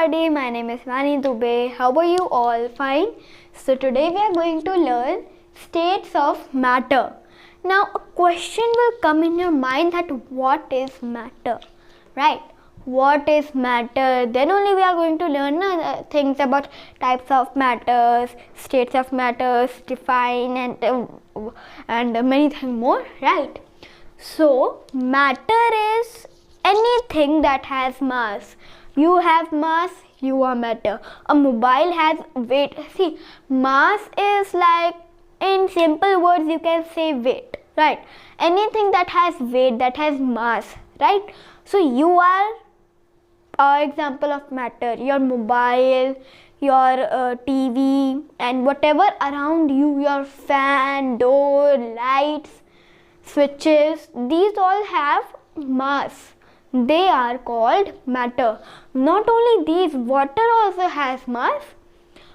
everybody, my name is Vani Dubey. How are you all? Fine. So today we are going to learn states of matter. Now a question will come in your mind that what is matter, right? What is matter? Then only we are going to learn things about types of matters, states of matters, define and many things more, right? So matter is anything that has mass. You have mass, you are matter. A mobile has weight. See, mass is like, in simple words you can say weight, right? Anything that has weight, that has mass, right? So you are an example of matter. Your mobile, your TV and whatever around you, your fan, door, lights, switches, these all have mass. They are called matter. Not only these, water also has mass.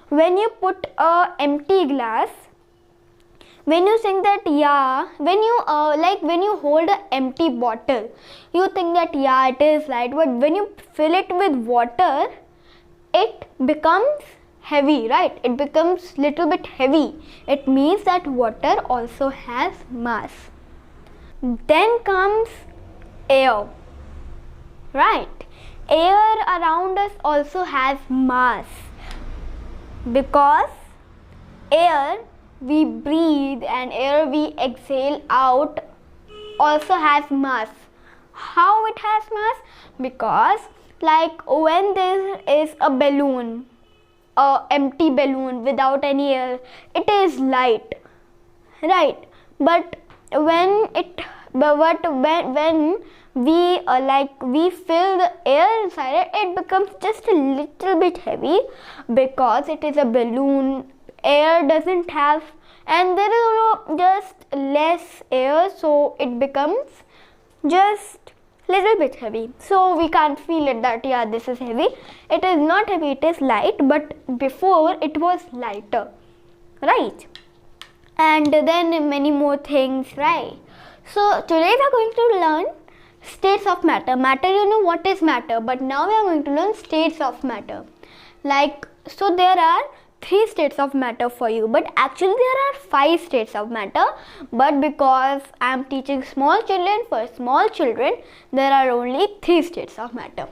When you put a empty glass, when you think that when you hold an empty bottle, you think that it is light, but when you fill it with water, it becomes heavy, right? It becomes little bit heavy. It means that water also has mass. Then comes air. Right, air around us also has mass, because air we breathe and air we exhale out also has mass. How it has mass? Because like when there is a balloon, a empty balloon without any air, it is light, right? But when we fill the air inside it, it becomes just a little bit heavy, because it is a balloon. Air doesn't have, and there is just less air, so it becomes just little bit heavy. So we can't feel it that this is heavy. It is not heavy, it is light, but before it was lighter, right? And then many more things, right? So today we are going to learn states of matter. Matter, you know what is matter, but now we are going to learn states of matter. So there are 3 states of matter for you, but actually there are 5 states of matter, but because I am teaching small children, for small children there are only 3 states of matter: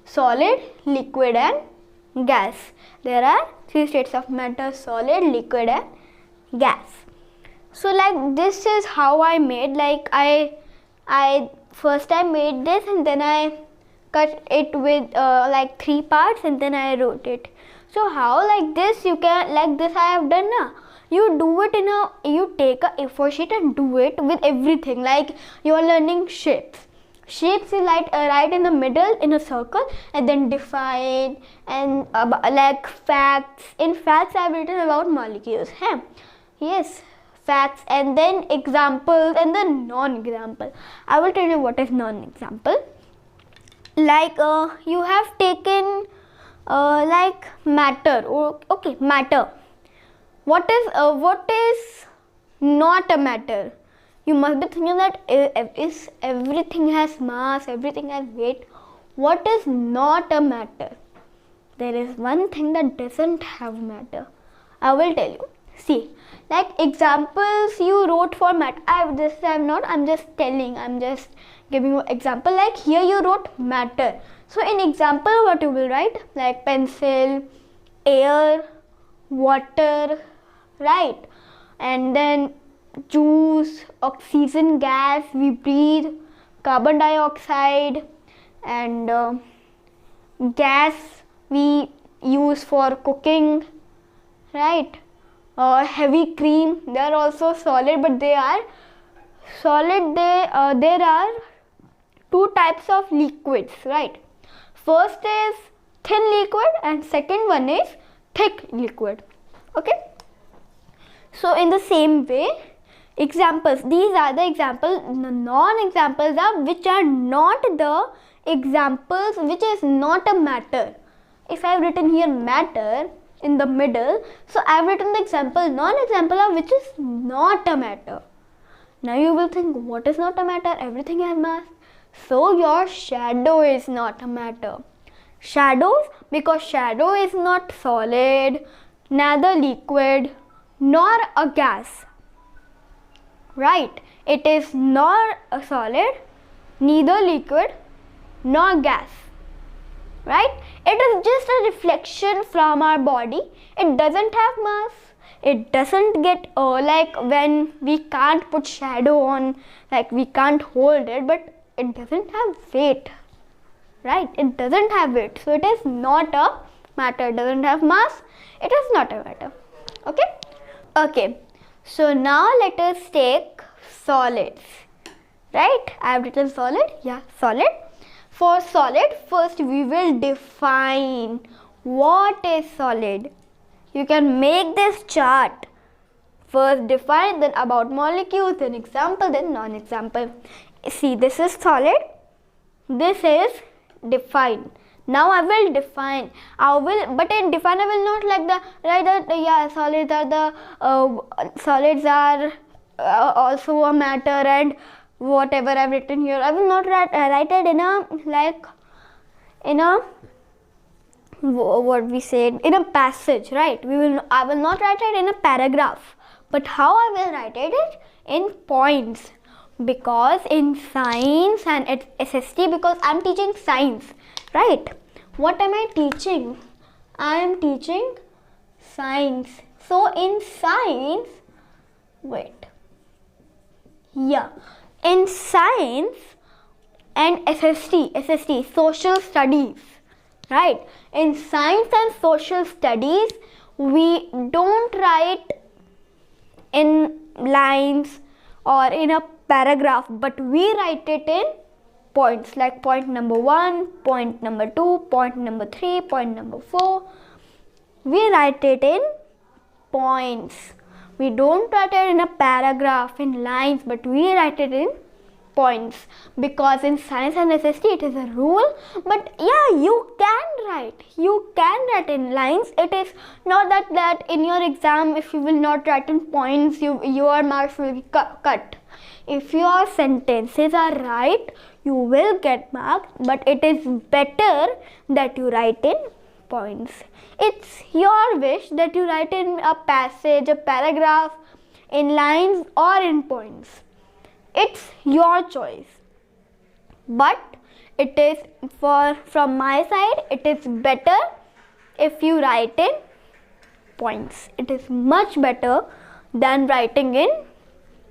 solid, liquid and gas. There are 3 states of matter: solid, liquid and gas. So this is how I made, first I made this and then I cut it with 3 parts and then I wrote it. So how this you can, this I have done now. You do it you take a A4 sheet and do it with everything, like you are learning shapes. Shapes you write in the middle in a circle and then define and facts. In facts I have written about molecules. Yes. Facts, and then examples and then non-example. I will tell you what is non-example. You have taken matter. Okay, matter. What is not a matter? You must be thinking that everything has mass, everything has weight. What is not a matter? There is one thing that doesn't have matter. I will tell you. See, examples you wrote for matter. I'm just telling, I'm just giving you example. Here you wrote matter. So in example what you will write? Pencil, air, water, right? And then juice, oxygen gas we breathe, carbon dioxide, and gas we use for cooking, right? Heavy cream, they are also solid, but they are solid. There are 2 types of liquids, right? First is thin liquid and second one is thick liquid. Okay, so in the same way, examples, these are the examples. The non-examples are which are not the examples, which is not a matter. If I have written here matter in the middle, so I have written the example, non-example of which is not a matter. Now you will think, what is not a matter? Everything has mass. So your shadow is not a matter. Shadows, because shadow is not solid, neither liquid nor a gas. Right, it is nor a solid, neither liquid nor gas. Right, it is just a reflection from our body. It doesn't have mass. It doesn't get like when we can't put shadow on, like we can't hold it, but it doesn't have weight. Right, it doesn't have weight, so it is not a matter. It doesn't have mass. It is not a matter. Okay, so now let us take solids. Right, I have written solid. Yeah, solid. For solid, first we will define what is solid. You can make this chart. First define, then about molecules, then example, then non-example. See, this is solid. This is define. Now I will define. But in define I will not like solids are the solids are also a matter and whatever I've written here. I will not write it in a what we said in a passage, right? I will not write it in a paragraph. But how I will write it in points, because in science and SST, because I am teaching science, right? What am I teaching? I am teaching science. So in science, in science and SST, social studies, right? In science and social studies, we don't write in lines or in a paragraph, but we write it in points, like point number 1, point number 2, point number 3, point number 4. We write it in points. We don't write it in a paragraph, in lines, but we write it in points, because in science and SST it is a rule. But yeah, you can write in lines. It is not that in your exam, if you will not write in points, your marks will be cut. If your sentences are right, you will get marks, but it is better that you write in points. It's your wish that you write in a passage, a paragraph, in lines or in points. It's your choice. But it is from my side, it is better if you write in points. It is much better than writing in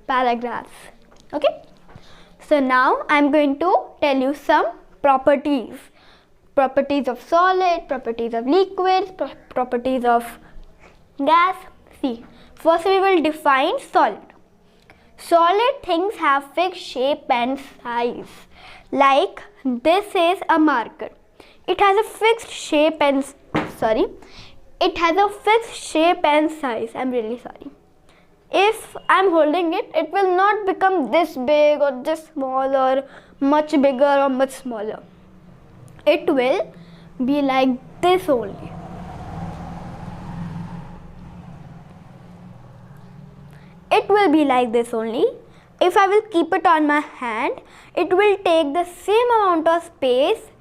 paragraphs. Okay. So now I am going to tell you some properties. Properties of solid, properties of liquids, properties of gas. See, first we will define solid. Solid things have fixed shape and size. Like this is a marker. It has a fixed shape and size. I'm really sorry. If I'm holding it, it will not become this big or this small or much bigger or much smaller. It will be like this only. It will be like this only. If I will keep it on my hand, it will take the same amount of space,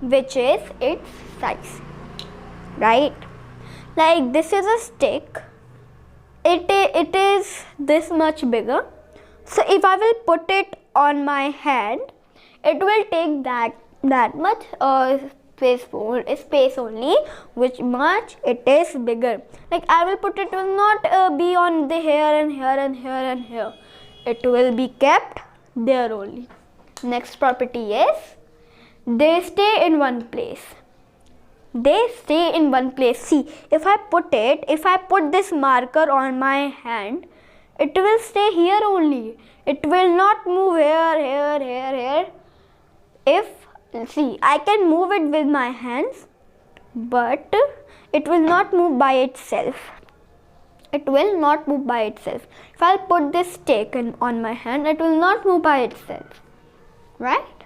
which is its size. Right? Like this is a stick. It is this much bigger. So if I will put it on my hand, it will take that much space only, which much it is bigger. Like I will put it will not be on the here and here and here and here. It will be kept there only. Next property is they stay in one place. They stay in one place. See, if I put this marker on my hand, it will stay here only. It will not move here. See, I can move it with my hands, but it will not move by itself. It will not move by itself. If I'll put this stick on my hand, it will not move by itself. Right?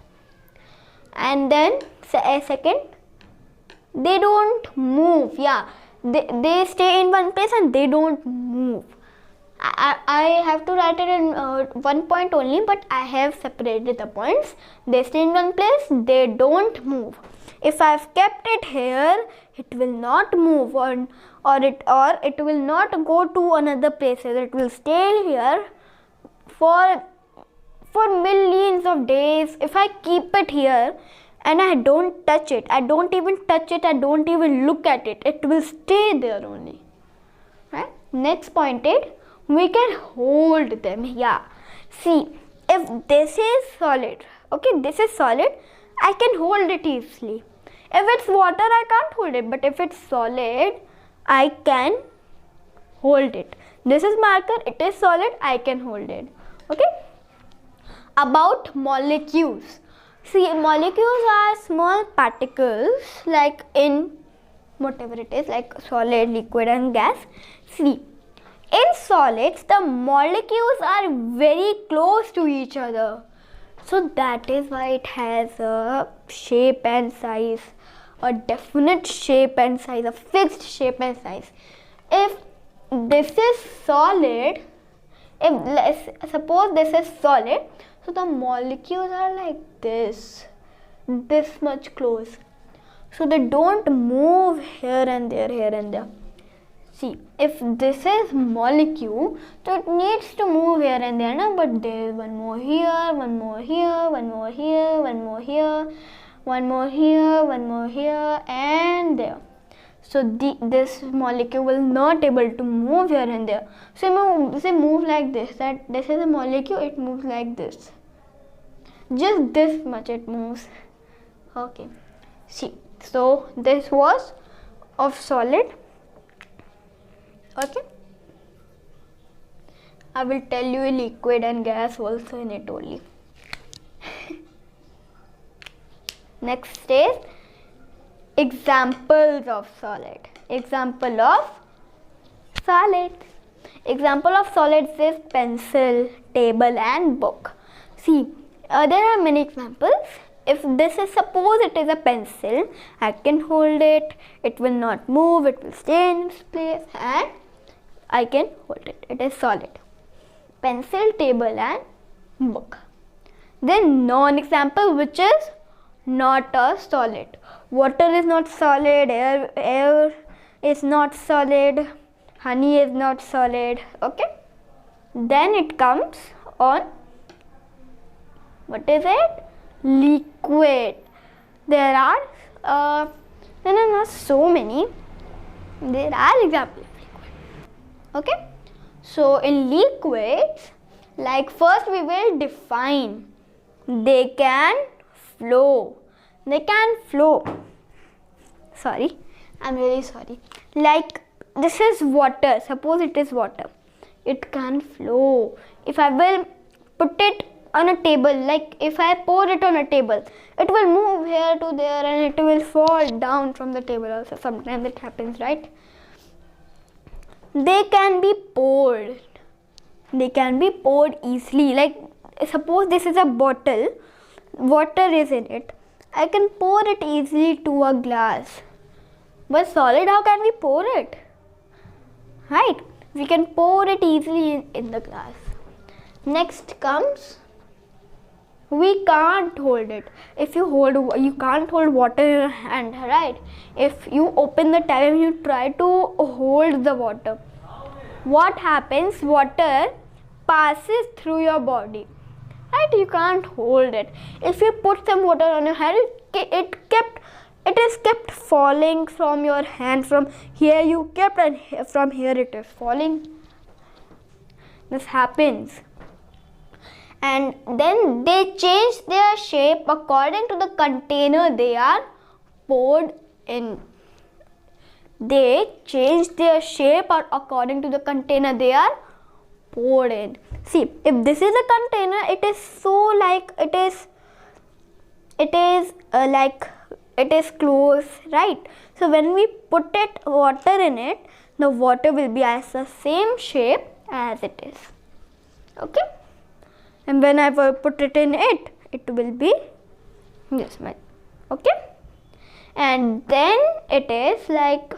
And then, second, they don't move. Yeah, they stay in one place and they don't move. I have to write it in 1 point only, but I have separated the points. They stay in one place, they don't move. If I've kept it here, it will not move or it will not go to another places. It will stay here for millions of days. If I keep it here and I don't touch it, I don't even touch it, I don't even look at it, it will stay there only. Right? Next point is, we can hold them. Yeah. See, if this is solid, okay, this is solid, I can hold it easily. If it's water, I can't hold it. But if it's solid, I can hold it. This is marker, it is solid, I can hold it. Okay. About molecules. See, molecules are small particles like in whatever it is, like solid, liquid and gas. See, in solids, the molecules are very close to each other. So that is why it has a shape and size, a definite shape and size, a fixed shape and size. If this is solid, suppose this is solid, so the molecules are like this much close. So they don't move here and there, here and there. See, if this is molecule, so it needs to move here and there, no? But there is one more here, one more here, one more here, one more here, one more here, one more here, and there. So this molecule will not able to move here and there. So say move like this. That this is a molecule, it moves like this. Just this much it moves. Okay. See, so this was of solid. Okay. I will tell you liquid and gas also in it only. Next is examples of solid. Example of solid. Example of solids is pencil, table and book. See, there are many examples. If this is, suppose it is a pencil, I can hold it, it will not move, it will stay in its place and I can hold it. It is solid. Pencil, table and book. Then non-example, which is not a solid. Water is not solid, air is not solid, honey is not solid. Okay. Then it comes on, what is it? Liquid. There are not so many. There are examples of liquid. Okay. So in liquids, like first we will define. They can flow. They can flow. Sorry, I'm really sorry. Like this is water. Suppose it is water. It can flow. If I will put it on a table, like if I pour it on a table, it will move here to there and it will fall down from the table also. Sometimes it happens, right? They can be poured. They can be poured easily. Like suppose this is a bottle, water is in it. I can pour it easily to a glass. But solid, how can we pour it? Right? We can pour it easily in the glass. Next comes, we can't hold it. If you can't hold water in your hand, right? If you open the tap and you try to hold the water, what happens? Water passes through your body, right? You can't hold it. If you put some water on your hand, it is kept falling from your hand. From here you kept and from here it is falling. This happens. And then they change their shape according to the container they are poured in. They change their shape according to the container they are poured in. See, if this is a container, it is so like it is close, right? So when we put water in it, the water will be as the same shape as it is. Okay. And when I will put it in it, it will be this much. Okay. And then it is like,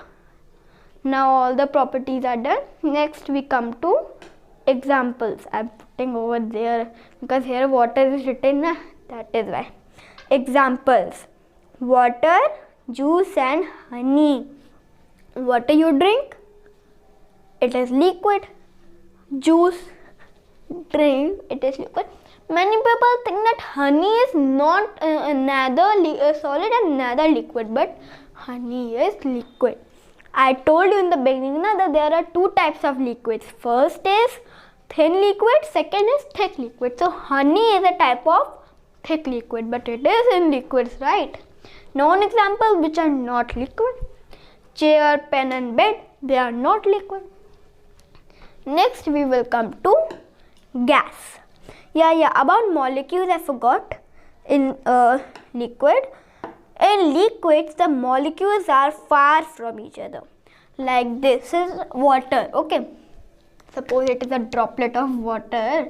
now all the properties are done. Next we come to examples. I'm putting over there because here water is written, that is why. Examples. water, juice and honey. Water you drink, it is liquid. Juice, drink, it is liquid. Many people think that honey is not neither solid and neither liquid, but honey is liquid. I told you in the beginning that there are two types of liquids. First is thin liquid, second is thick liquid. So honey is a type of thick liquid, but it is in liquids, right? Known examples which are not liquid: chair, pen and bed, they are not liquid. Next we will come to gas. About molecules I forgot. In liquid, in liquids the molecules are far from each other. Like this is water, okay? Suppose it is a droplet of water.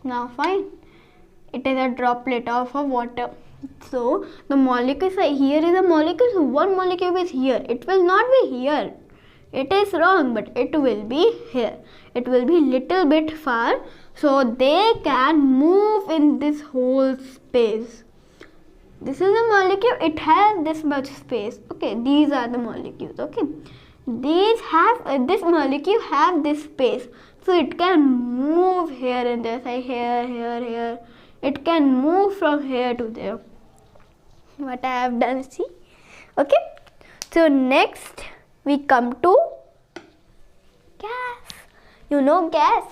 Now fine, it is a droplet of water. So the molecules are here is a molecule. So one molecule is here. It will not be here. It is wrong, but it will be here. It will be little bit far, so they can move in this whole space. This is a molecule, it has this much space. Okay, these are the molecules. Okay, these have this molecule have this space, so it can move here and there, like here. It can move from here to there. What I have done, see? Okay, so next we come to gas. You know gas,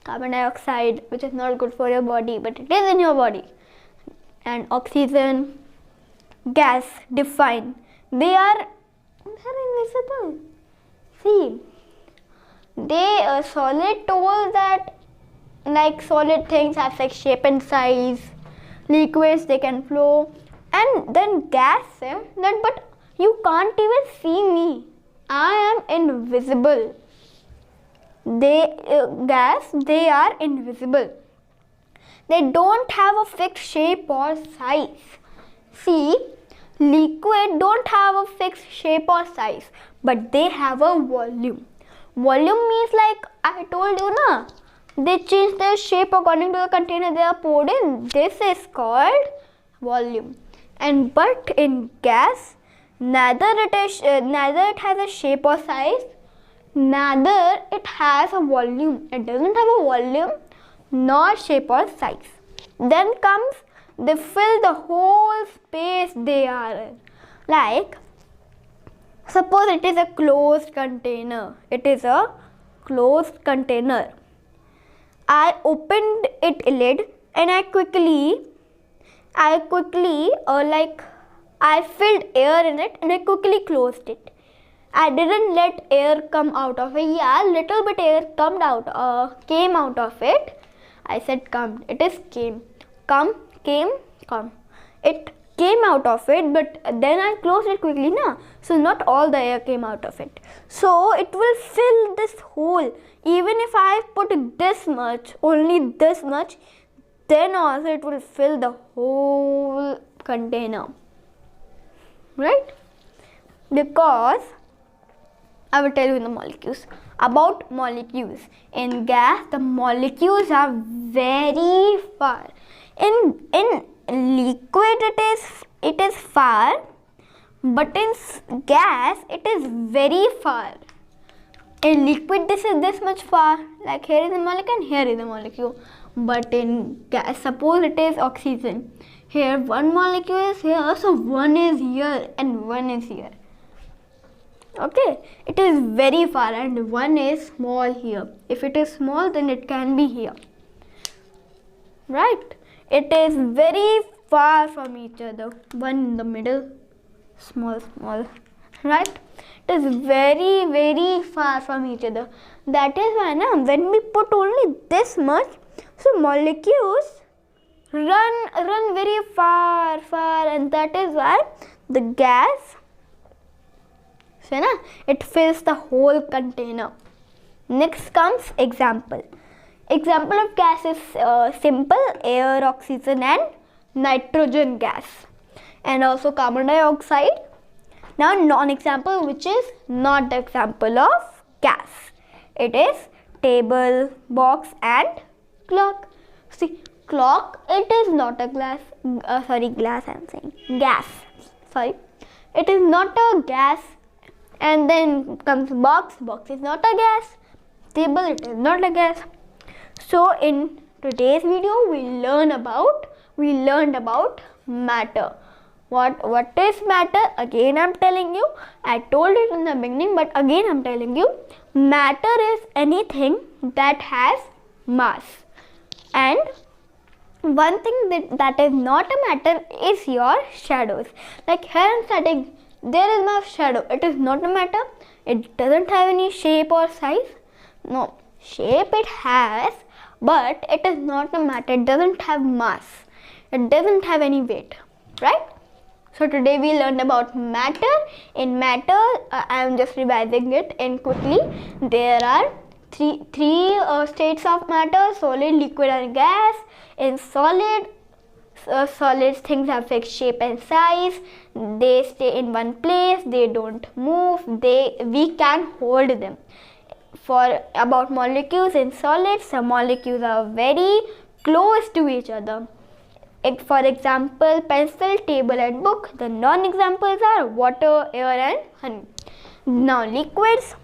carbon dioxide, which is not good for your body, but it is in your body. And oxygen, gas, define. They are invisible. See, they solid told that like solid things have like shape and size. Liquids, they can flow. And then gas, but you can't even see me. I am invisible. Gas, they are invisible. They don't have a fixed shape or size. See, liquid don't have a fixed shape or size, but they have a volume. Volume means, like I told you, na, they change their shape according to the container they are poured in. This is called volume. And but in gas, neither it has a shape or size, neither it has a volume. It doesn't have a volume nor shape or size. Then comes, they fill the whole space they are in. Like, suppose it is a closed container. It is a closed container. I opened its lid and I quickly filled air in it and I quickly closed it. I didn't let air come out of it. Yeah, little bit air came out of it. I said come. It is came. Come. It came out of it, but then I closed it quickly, na. So not all the air came out of it. So it will fill this hole. Even if I put this much, only this much, then also it will fill the whole container. Right? Because I will tell you in the molecules. About molecules. In gas, the molecules are very far. In liquid, it is far, but in gas, it is very far. In liquid, this is this much far. Like here is a molecule and here is a molecule. But in gas, suppose it is oxygen. Here one molecule is here, so one is here and one is here. Okay, it is very far and one is small here. If it is small, then it can be here. Right? It is very far from each other. One in the middle, small. Right? It is very, very far from each other. That is why when we put only this much, so molecules run very far, and that is why the gas, it fills the whole container. Next comes example. Example of gas is simple: air, oxygen and nitrogen gas, and also carbon dioxide. Now non-example, which is not the example of gas. It is table, box and clock. See, clock, it is not a glass. Glass I'm saying. Gas. Sorry. It is not a gas. And then comes box. Box is not a gas. Table, it is not a gas. So in today's video, we learned about matter. What is matter? Again I'm telling you. I told it in the beginning, but again I'm telling you. Matter is anything that has mass. And one thing that is not a matter is your shadows. Like here I'm starting, there is my shadow. It is not a matter. It doesn't have any shape or size. No, shape it has, but it is not a matter. It doesn't have mass. It doesn't have any weight, right? So today we learned about matter. In matter, I am just revising it in quickly. There are three states of matter: solid, liquid, and gas. In solid, solid things have fixed shape and size. They stay in one place. They don't move. We can hold them. For about molecules in solids, some molecules are very close to each other. For example, pencil, table, and book. The non-examples are water, air, and honey. Now liquids.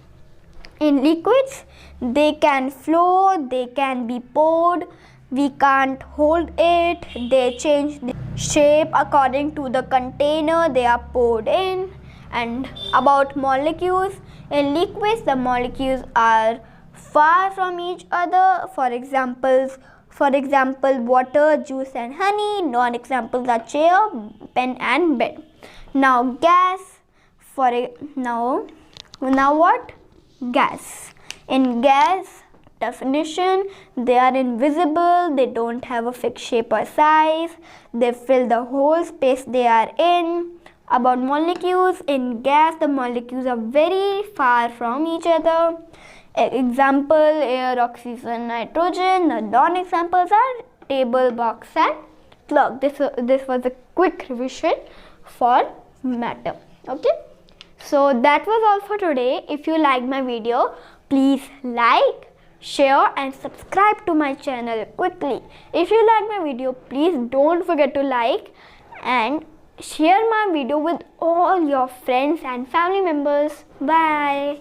In liquids, they can flow, they can be poured. We can't hold it. They change the shape according to the container they are poured in. And about molecules, in liquids, the molecules are far from each other. For example, water, juice, and honey. Non-examples are chair, pen, and bed. Now gas. Now what? Gas. In gas definition, they are invisible. They don't have a fixed shape or size. They fill the whole space they are in. About molecules, in gas, the molecules are very far from each other. Example, air, oxygen, nitrogen. The non-examples are table, box, and clock. This was a quick revision for matter. Okay. So that was all for today. If you like my video, please like, share, and subscribe to my channel quickly. If you like my video, please don't forget to like and share my video with all your friends and family members. Bye.